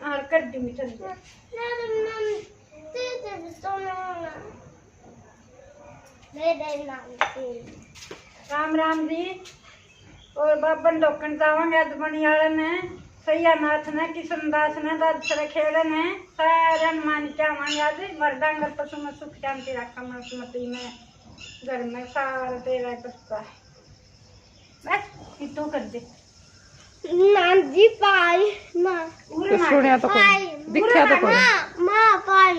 और कर दूंगी चल दे। राम राम जी और बाबन डोकन जावांगे अदमनी वाले ने सैया नाथ ने किशनदास ने दाद सर खेड़े ने सारे मान क्या मान याद मर्दांगर पशु में सुख शांति रखा मसमती में घर में सारा तेरा बच्चा बस इतो कर दे नाम जी पाई मां पूरा तो सुनिया तो कोई दिखा तो कोई मां पाई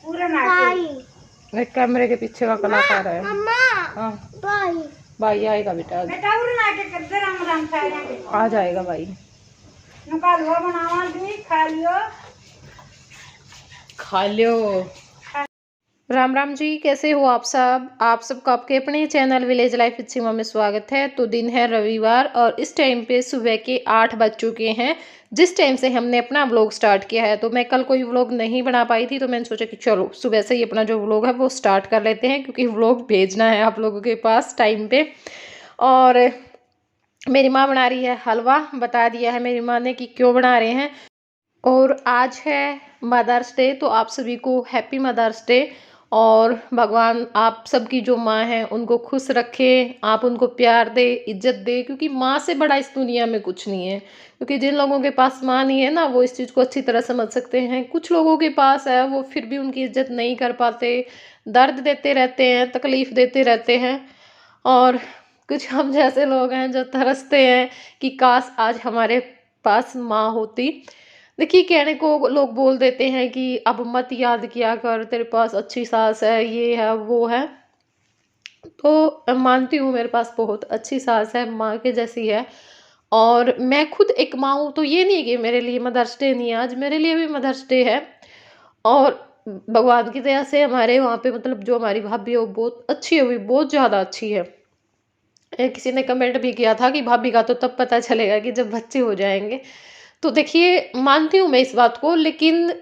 पूरा ना पाई एक कैमरे के पीछे का कलाकार है। मम्मा हाँ पाई भाई आएगा बेटा बेटा पूरा ना के कर दे राम राम सारे आ जाएगा भाई। नुका हलवा बनावा दी खा लियो। राम राम जी, कैसे हो आप सब? आप सबका आपके अपने चैनल विलेज लाइफ विद सीमा में स्वागत है। तो दिन है रविवार और इस टाइम पे सुबह के 8 बज चुके हैं जिस टाइम से हमने अपना व्लॉग स्टार्ट किया है। तो मैं कल कोई व्लॉग नहीं बना पाई थी तो मैंने सोचा कि चलो सुबह से ही अपना जो व्लॉग है वो स्टार्ट कर लेते हैं क्योंकि व्लॉग भेजना है आप लोगों के पास टाइम पे। और मेरी माँ बना रही है हलवा, बता दिया है मेरी माँ ने कि क्यों बना रहे हैं। और आज है मदर्स डे तो आप सभी को हैप्पी मदर्स डे। और भगवान आप सबकी जो माँ है उनको खुश रखे, आप उनको प्यार दे, इज्जत दे, क्योंकि माँ से बड़ा इस दुनिया में कुछ नहीं है। क्योंकि जिन लोगों के पास माँ नहीं है ना वो इस चीज़ को अच्छी तरह समझ सकते हैं। कुछ लोगों के पास है वो फिर भी उनकी इज्जत नहीं कर पाते, दर्द देते रहते हैं, तकलीफ़ देते रहते हैं। और कुछ हम जैसे लोग हैं जो तरसते हैं कि काश आज हमारे पास माँ होती। देखिए कहने को लोग बोल देते हैं कि अब मत याद किया कर, तेरे पास अच्छी सास है, ये है वो है। तो मानती हूँ मेरे पास बहुत अच्छी सास है, माँ के जैसी है। और मैं खुद एक माँ हूँ तो ये नहीं कि मेरे लिए मदर्स डे नहीं है, आज मेरे लिए भी मदर्स डे है। और भगवान की दया से हमारे वहाँ पे मतलब जो हमारी भाभी है वो बहुत अच्छी है, वो बहुत ज़्यादा अच्छी है। किसी ने कमेंट भी किया था कि भाभी का तो तब पता चलेगा कि जब बच्चे हो जाएंगे। तो देखिए मानती हूँ मैं इस बात को, लेकिन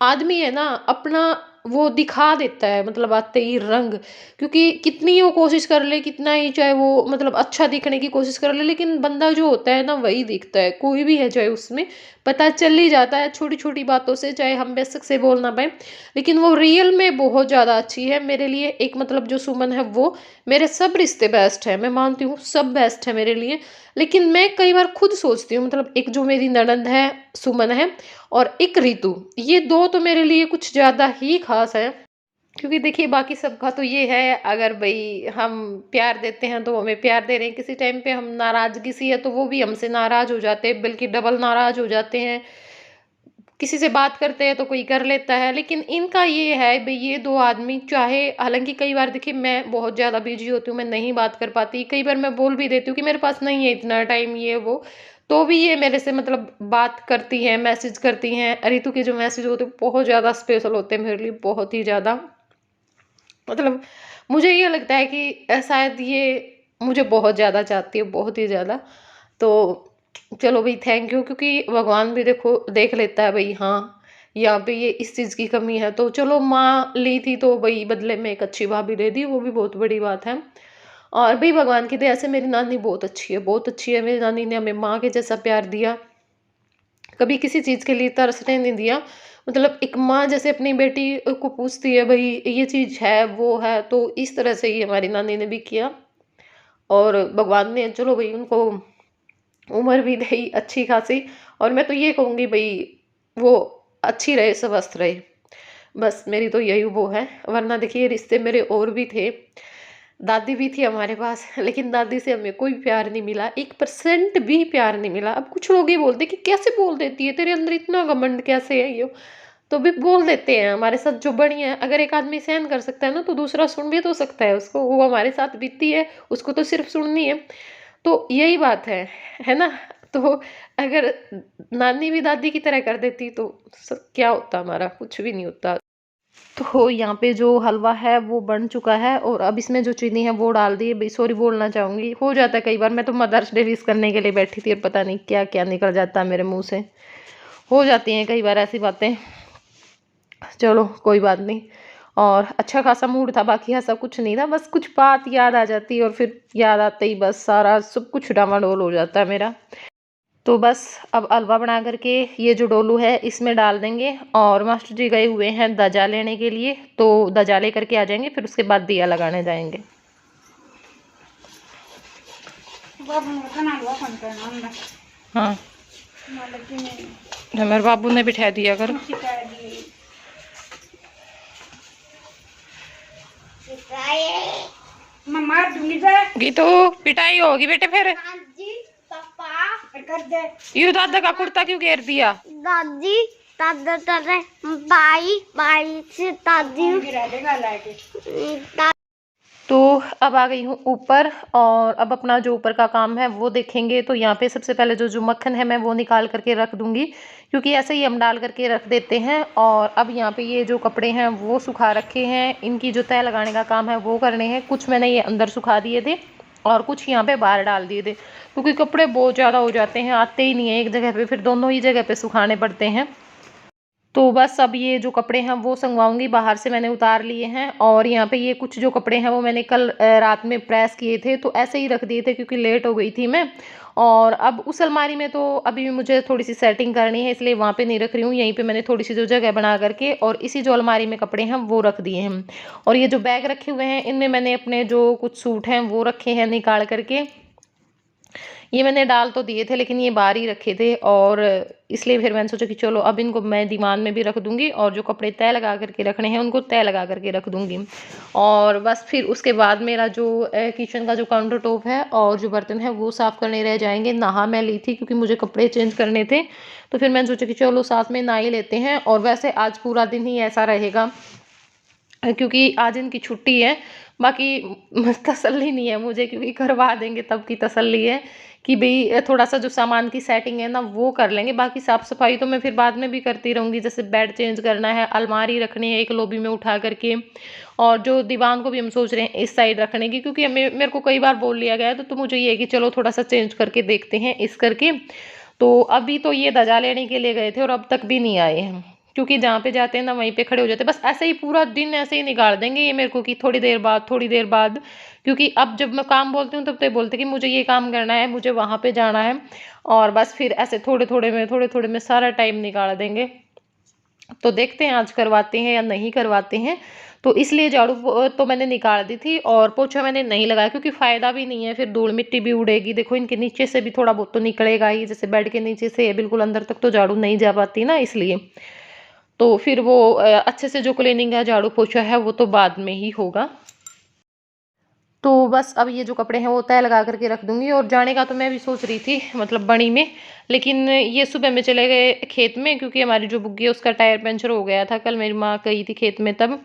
आदमी है ना अपना वो दिखा देता है मतलब आते ही रंग। क्योंकि कितनी वो कोशिश कर ले, कितना ही चाहे वो मतलब अच्छा दिखने की कोशिश कर ले, लेकिन बंदा जो होता है ना वही दिखता है, कोई भी है चाहे उसमें पता चल ही जाता है छोटी छोटी बातों से, चाहे हम बेशक से बोल ना पाए। लेकिन वो रियल में बहुत ज़्यादा अच्छी है मेरे लिए। एक मतलब जो सुमन है वो, मेरे सब रिश्ते बेस्ट है, मैं मानती हूँ सब बेस्ट है मेरे लिए। लेकिन मैं कई बार खुद सोचती हूँ मतलब एक जो मेरी ननंद है सुमन है और एक ऋतु, ये दो तो मेरे लिए कुछ ज़्यादा ही खास है। क्योंकि देखिए बाकी सबका तो ये है अगर भाई हम प्यार देते हैं तो वो हमें प्यार दे रहे हैं, किसी टाइम पे हम नाराज़गी सी है तो वो भी हमसे नाराज़ हो जाते हैं, बल्कि डबल नाराज़ हो जाते हैं। किसी से बात करते हैं तो कोई कर लेता है, लेकिन इनका ये है भाई ये दो आदमी चाहे, हालांकि कई बार देखिए मैं बहुत ज़्यादा बिजी होती हूँ, मैं नहीं बात कर पाती, कई बार मैं बोल भी देती हूँ कि मेरे पास नहीं है इतना टाइम ये वो, तो भी ये मेरे से मतलब बात करती हैं, मैसेज करती हैं। ऋतु के जो मैसेज होते हैं बहुत ज़्यादा स्पेशल होते हैं मेरे लिए, बहुत ही ज़्यादा। मतलब मुझे ये लगता है कि शायद ये मुझे बहुत ज़्यादा चाहती है, बहुत ही ज़्यादा। तो चलो भाई थैंक यू, क्योंकि भगवान भी देखो देख लेता है भाई, हाँ यहाँ पे ये इस चीज़ की कमी है तो चलो माँ ली थी तो भाई बदले में एक अच्छी भाभी दे दी, वो भी बहुत बड़ी बात है। और भाई भगवान की दया से मेरी नानी बहुत अच्छी है, बहुत अच्छी है। मेरी नानी ने हमें माँ के जैसा प्यार दिया, कभी किसी चीज़ के लिए तरसने नहीं दिया। मतलब एक माँ जैसे अपनी बेटी को पूछती है भाई ये चीज़ है वो है, तो इस तरह से ही हमारी नानी ने भी किया। और भगवान ने चलो भाई उनको उम्र भी दी अच्छी खासी। और मैं तो ये कहूँगी भाई वो अच्छी रहे, स्वस्थ रहे, बस मेरी तो यही वो है। वरना देखिए रिश्ते मेरे और भी थे, दादी भी थी हमारे पास, लेकिन दादी से हमें कोई प्यार नहीं मिला, 1% भी प्यार नहीं मिला। अब कुछ लोग ये बोलते कि कैसे बोल देती है, तेरे अंदर इतना घमंड कैसे है ये, तो भी बोल देते हैं हमारे साथ जो बड़ी है। अगर एक आदमी सहन कर सकता है ना तो दूसरा सुन भी तो सकता है उसको, वो हमारे साथ बीती है उसको तो सिर्फ सुननी है। तो यही बात है ना। तो अगर नानी भी दादी की तरह कर देती तो क्या होता, हमारा कुछ भी नहीं होता। तो यहाँ पे जो हलवा है वो बन चुका है और अब इसमें जो चीनी है वो डाल दी है। भाई सॉरी बोलना चाहूँगी, हो जाता है कई बार, मैं तो मदर्स डे विश करने के लिए बैठी थी और पता नहीं क्या क्या निकल जाता है मेरे मुंह से, हो जाती हैं कई बार ऐसी बातें। चलो कोई बात नहीं। और अच्छा खासा मूड था, बाकी ऐसा कुछ नहीं था, बस कुछ बात याद आ जाती और फिर याद आते ही बस सारा सब कुछ डामाडोल हो जाता है मेरा। तो बस अब हलवा बना करके ये जो डोलू है इसमें डाल देंगे और मास्टर जी गए हुए हैं दजा लेने के लिए, तो दजा ले करके आ जाएंगे, फिर उसके बाद दिया लगाने जाएंगे। हाँ मेरे बाबू ने बिठा दिया कर। गीतू पिटाई होगी बेटे फिर। यू दादा का कुर्ता क्यों घेर दिया? दादी दादा दादा बाई बाई से दादी। तो अब आ गई हूँ ऊपर और अब अपना जो ऊपर का काम है वो देखेंगे। तो यहाँ पे सबसे पहले जो मक्खन है मैं वो निकाल करके रख दूंगी, क्योंकि ऐसे ही हम डाल करके रख देते हैं। और अब यहाँ पे ये जो कपड़े हैं वो सुखा रखे हैं, इनकी जो तह लगाने का काम है वो करने हैं। कुछ मैंने ये अंदर सुखा दिए थे और कुछ यहाँ पे बाहर डाल दिए थे, क्योंकि कपड़े बहुत ज़्यादा हो जाते हैं, आते ही नहीं है एक जगह पे, फिर दोनों ही जगह पे सुखाने पड़ते हैं। तो बस अब ये जो कपड़े हैं वो संगवाऊंगी, बाहर से मैंने उतार लिए हैं। और यहाँ पे ये कुछ जो कपड़े हैं वो मैंने कल रात में प्रेस किए थे, तो ऐसे ही रख दिए थे क्योंकि लेट हो गई थी मैं। और अब उस अलमारी में तो अभी भी मुझे थोड़ी सी सेटिंग करनी है, इसलिए वहाँ पे नहीं रख रही हूँ। यहीं पे मैंने थोड़ी सी जो जगह बना करके और इसी जो अलमारी में कपड़े हैं वो रख दिए हैं। और ये जो बैग रखे हुए हैं इनमें मैंने अपने जो कुछ सूट हैं वो रखे हैं निकाल करके। ये मैंने डाल तो दिए थे लेकिन ये बाहर ही रखे थे, और इसलिए फिर मैंने सोचा कि चलो अब इनको मैं दीवान में भी रख दूंगी और जो कपड़े तय लगा करके रखने हैं उनको तय लगा करके रख दूंगी। और बस फिर उसके बाद मेरा जो किचन का जो काउंटर टॉप है और जो बर्तन है वो साफ़ करने रह जाएंगे। नहा मैं ली थी क्योंकि मुझे कपड़े चेंज करने थे, तो फिर मैंने सोचा कि चलो साथ में नहा ही लेते हैं। और वैसे आज पूरा दिन ही ऐसा रहेगा क्योंकि आज इनकी छुट्टी है। बाकी तसल्ली नहीं है मुझे, क्योंकि करवा देंगे तब की तसल्ली है कि भाई थोड़ा सा जो सामान की सेटिंग है ना वो कर लेंगे। बाकी साफ़ सफाई तो मैं फिर बाद में भी करती रहूँगी, जैसे बेड चेंज करना है, अलमारी रखनी है एक लॉबी में उठा करके, और जो दीवान को भी हम सोच रहे हैं इस साइड रखने की, क्योंकि मेरे को कई बार बोल लिया गया है तो मुझे ये है कि चलो थोड़ा सा चेंज करके देखते हैं इस करके। तो अभी तो ये दजा लेने के लिए गए थे और अब तक भी नहीं आए हैं, क्योंकि जहाँ पे जाते हैं ना वहीं पे खड़े हो जाते हैं। बस ऐसे ही पूरा दिन ऐसे ही निकाल देंगे ये मेरे को कि थोड़ी देर बाद, क्योंकि अब जब मैं काम बोलती हूँ तब तो बोलते कि मुझे ये काम करना है, मुझे वहाँ पे जाना है, और बस फिर ऐसे थोड़े थोड़े में सारा टाइम निकाल देंगे। तो देखते हैं आज करवाते हैं या नहीं करवाते हैं। तो इसलिए झाड़ू तो मैंने निकाल दी थी और पोछा मैंने नहीं लगाया, क्योंकि फ़ायदा भी नहीं है, फिर धूल मिट्टी भी उड़ेगी। देखो इनके नीचे से भी थोड़ा बहुत तो निकलेगा ही, जैसे बेड के नीचे से बिल्कुल अंदर तक तो झाड़ू नहीं जा पाती ना, इसलिए। तो फिर वो अच्छे से जो क्लीनिंग है झाड़ू पोछा है वो तो बाद में ही होगा। तो बस अब ये जो कपड़े हैं वो तय लगा करके रख दूंगी। और जाने का तो मैं भी सोच रही थी मतलब बणी में, लेकिन ये सुबह में चले गए खेत में, क्योंकि हमारी जो बुग्गी है उसका टायर पंचर हो गया था। कल मेरी माँ गई थी खेत में तब,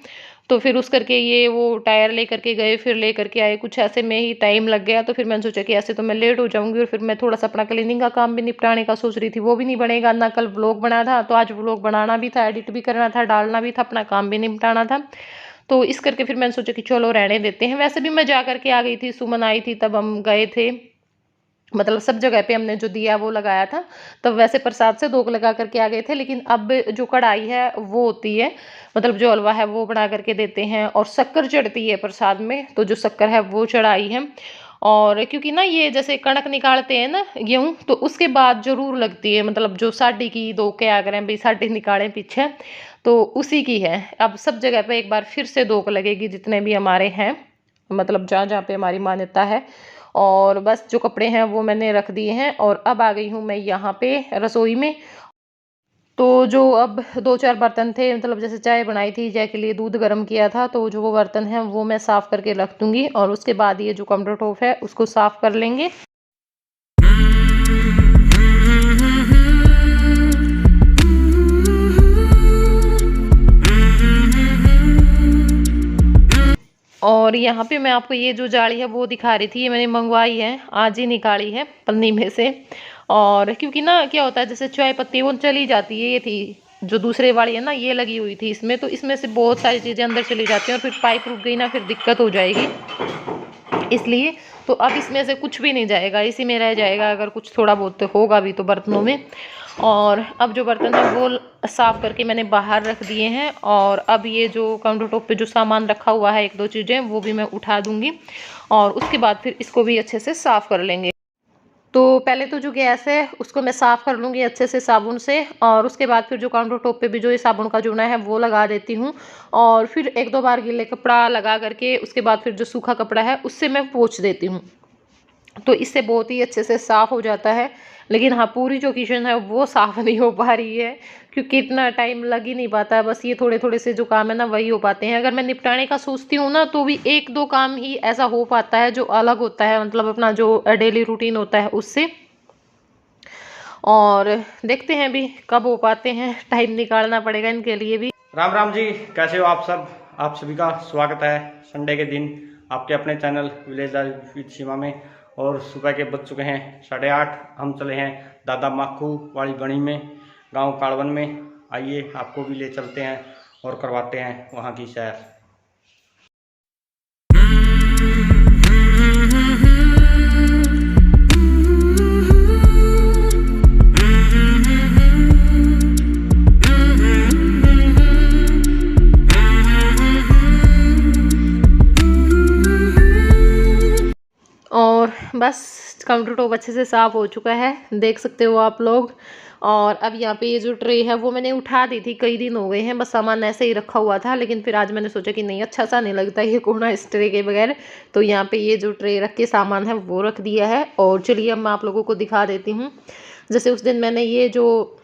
तो फिर उस करके ये वो टायर ले करके गए, फिर ले करके आए, कुछ ऐसे में ही टाइम लग गया। तो फिर मैंने सोचा कि ऐसे तो मैं लेट हो जाऊंगी, और फिर मैं थोड़ा सा अपना क्लीनिंग का काम भी निपटाने का सोच रही थी, वो भी नहीं बनेगा ना। कल व्लॉग बना था तो आज व्लॉग बनाना भी था, एडिट भी करना था, डालना भी था, अपना काम भी निपटाना था। तो इस करके फिर मैंने सोचा कि चलो रहने देते हैं। वैसे भी मैं जा करके आ गई थी, सुमन आई थी तब हम गए थे, मतलब सब जगह पे हमने जो दिया वो लगाया था, तब वैसे प्रसाद से दोग लगा करके आ गए थे। लेकिन अब जो कढ़ाई है वो होती है, मतलब जो हलवा है वो बना करके देते हैं, और शक्कर चढ़ती है प्रसाद में, तो जो शक्कर है वो चढ़ाई है। और क्योंकि ना ये जैसे कणक निकालते हैं ना गेहूँ, तो उसके बाद जरूर लगती है, मतलब जो साड़ी की दो के आ गए भाई साड़ी निकालें पीछे, तो उसी की है। अब सब जगह पे एक बार फिर से दोग लगेगी जितने भी हमारे हैं, मतलब जहाँ जहाँ पे हमारी मान्यता है। और बस जो कपड़े हैं वो मैंने रख दिए हैं, और अब आ गई हूँ मैं यहाँ पे रसोई में। तो जो अब 2-4 बर्तन थे, मतलब जैसे चाय बनाई थी, चाय के लिए दूध गर्म किया था, तो जो वो बर्तन हैं वो मैं साफ़ करके रख दूँगी, और उसके बाद ये जो काउंटर टॉप है उसको साफ़ कर लेंगे। और यहाँ पे मैं आपको ये जो जाली है वो दिखा रही थी, ये मैंने मंगवाई है, आज ही निकाली है पन्नी में से। और क्योंकि ना क्या होता है, जैसे चाय पत्ती वो चली जाती है, ये थी जो दूसरे वाली है ना ये लगी हुई थी इसमें, तो इसमें से बहुत सारी चीज़ें अंदर चली जाती हैं, और फिर पाइप रुक गई ना फिर दिक्कत हो जाएगी, इसलिए। तो अब इसमें से कुछ भी नहीं जाएगा, इसी में रह जाएगा, अगर कुछ थोड़ा बहुत होगा भी तो बर्तनों में। और अब जो बर्तन है वो साफ़ करके मैंने बाहर रख दिए हैं, और अब ये जो काउंटर टॉप पे जो सामान रखा हुआ है 1-2 चीज़ें वो भी मैं उठा दूंगी, और उसके बाद फिर इसको भी अच्छे से साफ़ कर लेंगे। तो पहले तो जो गैस है उसको मैं साफ़ कर लूँगी अच्छे से साबुन से, और उसके बाद फिर जो काउंटर टॉप पे भी जो ये साबुन का जूना है वो लगा देती हूँ, और फिर 1-2 बार गीले कपड़ा लगा करके उसके बाद फिर जो सूखा कपड़ा है उससे मैं पोंछ देती हूँ। तो इससे बहुत ही अच्छे से साफ़ हो जाता है। लेकिन हाँ, पूरी जो किचन है वो साफ़ नहीं हो पा रही है, क्योंकि इतना टाइम लग ही नहीं पाता है। बस ये थोड़े-थोड़े से जो काम है ना वही हो पाते हैं। अगर मैं निपटाने का सोचती हूँ ना तो भी 1-2 काम ही ऐसा हो पाता है जो अलग होता है, मतलब अपना जो डेली रूटीन होता है उससे। और देखते हैं अभी कब हो पाते हैं, टाइम निकालना पड़ेगा इनके लिए भी। राम राम जी, कैसे हो आप सब? आप सभी का स्वागत है संडे के दिन आपके अपने चैनल विलेज लाइफ विद सीमा में। और सुबह के बज चुके हैं 8:30। हम चले हैं दादा माखू वाली गणी में, गांव काड़वन में। आइए आपको भी ले चलते हैं और करवाते हैं वहां की सैर। और बस काउंटर टॉप अच्छे से साफ़ हो चुका है, देख सकते हो आप लोग। और अब यहाँ पे ये जो ट्रे है वो मैंने उठा दी थी, कई दिन हो गए हैं, बस सामान ऐसे ही रखा हुआ था। लेकिन फिर आज मैंने सोचा कि नहीं, अच्छा सा नहीं लगता ये कोना इस ट्रे के बगैर। तो यहाँ पे ये जो ट्रे रख के सामान है वो रख दिया है। और चलिए अब मैं आप लोगों को दिखा देती हूँ। जैसे उस दिन मैंने ये जो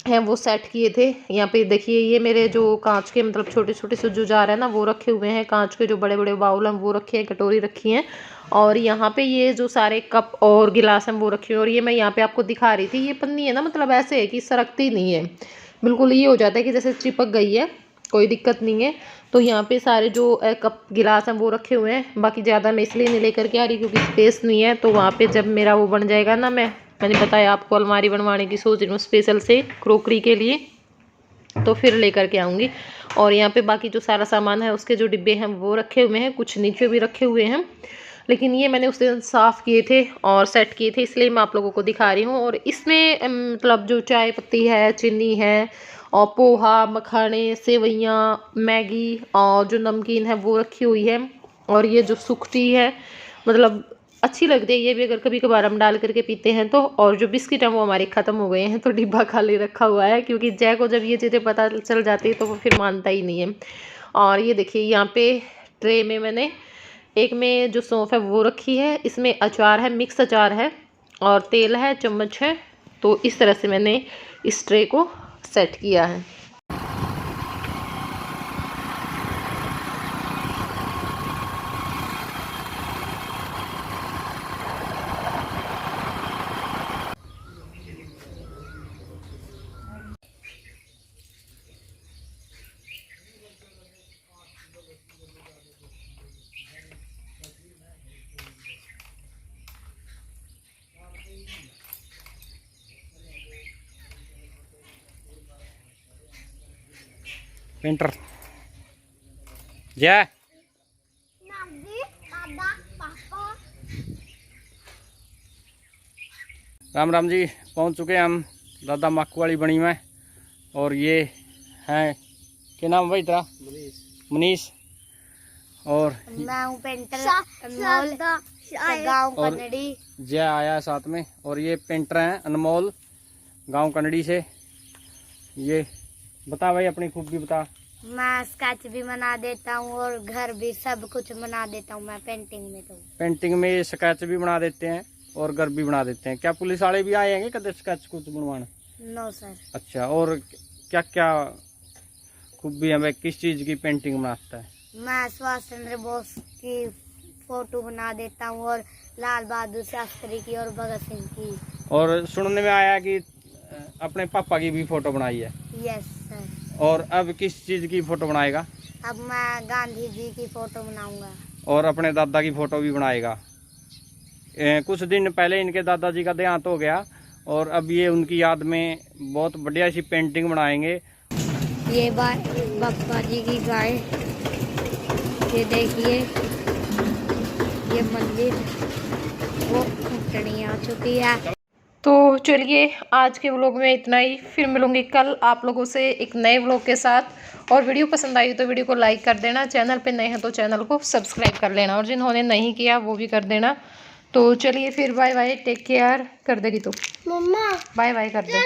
हैं वो सेट किए थे। यहाँ पे देखिए, ये मेरे जो कांच के मतलब छोटे छोटे से जो जार है ना वो रखे हुए हैं, कांच के जो बड़े बड़े बाउल हैं वो रखे हैं, कटोरी रखी हैं। और यहाँ पे ये जो सारे कप और गिलास हैं वो रखे हैं। और ये मैं यहाँ पे आपको दिखा रही थी, ये पन्नी है ना, मतलब ऐसे है कि सरकती नहीं है बिल्कुल, ये हो जाता है कि जैसे चिपक गई है, कोई दिक्कत नहीं है। तो यहाँ पे सारे जो कप गिलास हैं वो रखे हुए हैं। बाकी ज़्यादा मैं इसलिए नहीं लेकर के आ रही क्योंकि स्पेस नहीं है। तो वहाँ पे जब मेरा वो बन जाएगा ना, मैंने बताया आपको अलमारी बनवाने की सोच रही हूँ स्पेशल से क्रोकरी के लिए, तो फिर लेकर के आऊँगी। और यहाँ पे बाकी जो सारा सामान है उसके जो डिब्बे हैं वो रखे हुए हैं, कुछ नीचे भी रखे हुए हैं। लेकिन ये मैंने उस दिन साफ़ किए थे और सेट किए थे, इसलिए मैं आप लोगों को दिखा रही हूँ। और इसमें मतलब जो चाय पत्ती है, चीनी है, और पोहा, मखाने, सेवइयाँ, मैगी और जो नमकीन है वो रखी हुई है। और ये जो सुखटी है, मतलब अच्छी लगती है ये भी, अगर कभी कभार हम डाल करके पीते हैं तो। और जो बिस्किट हैं वो हमारे ख़त्म हो गए हैं, तो डिब्बा खाली रखा हुआ है, क्योंकि जय को जब ये चीज़ें पता चल जाती है तो वो फिर मानता ही नहीं है। और ये देखिए, यहाँ पे ट्रे में मैंने एक में जो सौंफ है वो रखी है, इसमें अचार है, मिक्स अचार है, और तेल है, चम्मच है। तो इस तरह से मैंने इस ट्रे को सेट किया है। पेंटर जय, राम राम जी, पहुंच चुके हैं हम दादा माखू वाली बनी में। और ये हैं, क्या नाम भाई तेरा? मनीष। और मैं हूँ पेंटर अनमोल, गाँव कन्नड़ी। जय आया है साथ में। और ये पेंटर हैं अनमोल, गांव कन्नड़ी से। ये बता भाई, अपनी खूबी बता। मैं स्केच भी बना देता हूँ और घर भी सब कुछ बना देता हूँ मैं पेंटिंग में। तो पेंटिंग में स्केच भी बना देते हैं और घर भी बना देते हैं। क्या पुलिस वाले भी आए हैं कदे स्केच कुछ बनवाने? No sir. अच्छा, और क्या क्या खूबी है, किस चीज़ की पेंटिंग बनाता है? मैं सुभाष चंद्र बोस की फोटो बना देता हूँ, और लाल बहादुर शास्त्री की, और भगत सिंह की। और सुनने में आया कि अपने पापा की भी फोटो बनाई है। Yes sir. और अब किस चीज़ की फोटो बनाएगा? अब मैं गांधी जी की फोटो बनाऊंगा। और अपने दादा की फोटो भी बनाएगा। कुछ दिन पहले इनके दादाजी का देहांत हो गया, और अब ये उनकी याद में बहुत बढ़िया सी पेंटिंग बनाएंगे। ये बाबा जी की गाय, ये देखिए, ये मंदिर वो घुटनी आ चुकी है। तो चलिए, आज के व्लॉग में इतना ही। फिर मिलूंगी कल आप लोगों से एक नए व्लॉग के साथ। और वीडियो पसंद आई तो वीडियो को लाइक कर देना, चैनल पे नए हैं तो चैनल को सब्सक्राइब कर लेना, और जिन्होंने नहीं किया वो भी कर देना। तो चलिए फिर बाय बाय, टेक केयर कर देगी तो मम्मा बाय बाय कर दे।